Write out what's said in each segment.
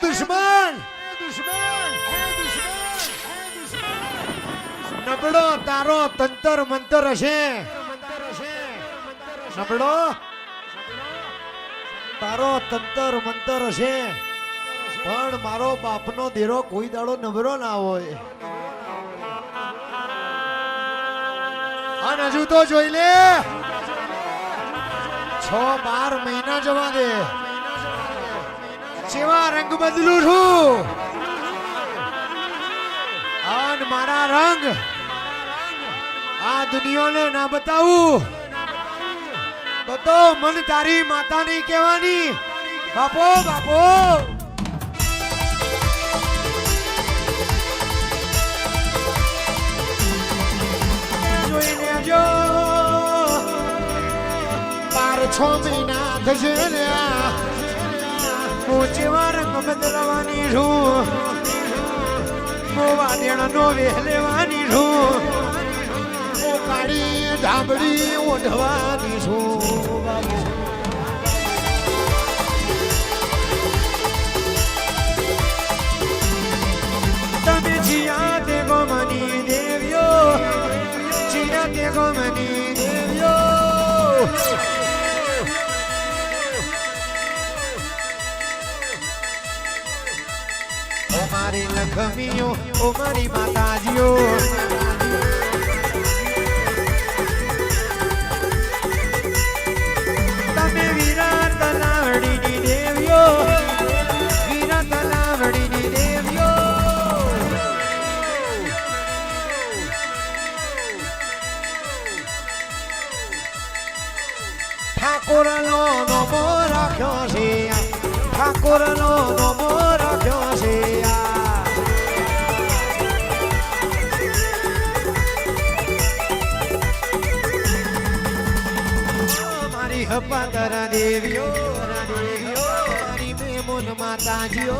દુશ્મન નબળો તારો તંતર મંતર હશે નબળો તારો તંતર મંતર હશે પણ મારો બાપનો દેરો કોઈ દાડો નબળો ના હોય અને હજુ તો જોઈ લે 6-12 મહિના જવા દે જેવા રંગ બદલું છું અને મારા રંગ આ દુનિયાને ના બતાવું તો મન તારી માતા નહીં કહેવાની બાપો બાપો જોઈ લેજો 12-6 મહિના થશે ને હું જેવા રંગ બદલવાની છું હું વાદેણનો વેહ લેવાની છું હું કાળી ધાબળી ઓઢવાની છું તમે જીયા તે ગોમની દેવીઓ જીયા તે ગોમની દેવીઓ ઓ મારી લખમીઓ ઓ મારી માતાજીઓ તમે વીરા તલાવડીની દેવીઓ વીરા તલાવડીની દેવીઓ ઠાકોરનો નમો રાખ્યો છે ઠાકોરનો નમો રાખ્યો છે મારી હપાતર દેવીઓ મારી મેમોન માતાજીઓ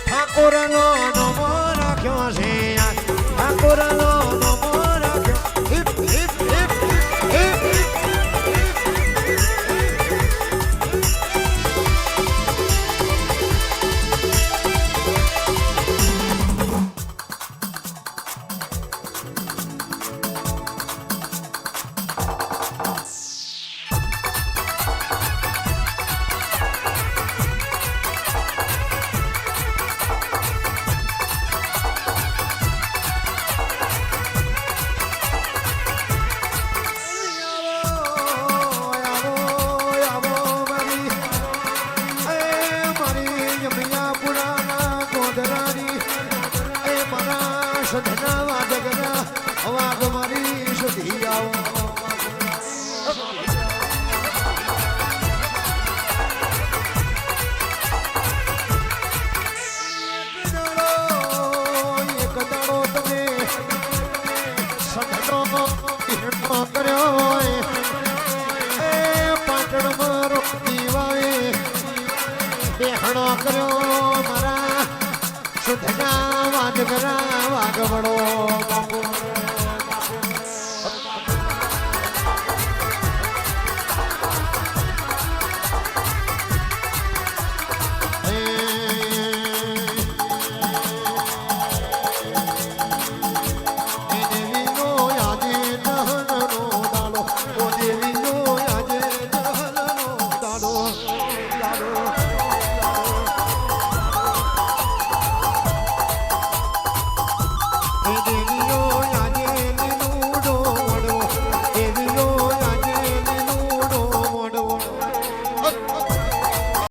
ઠાકોરનો નમો રાખ્યો છે ઠાકોરનો નમો રાખ્યો હિપ હિપ હિપ હિપ કર્યો મારા શુદ્ધના વાદગરા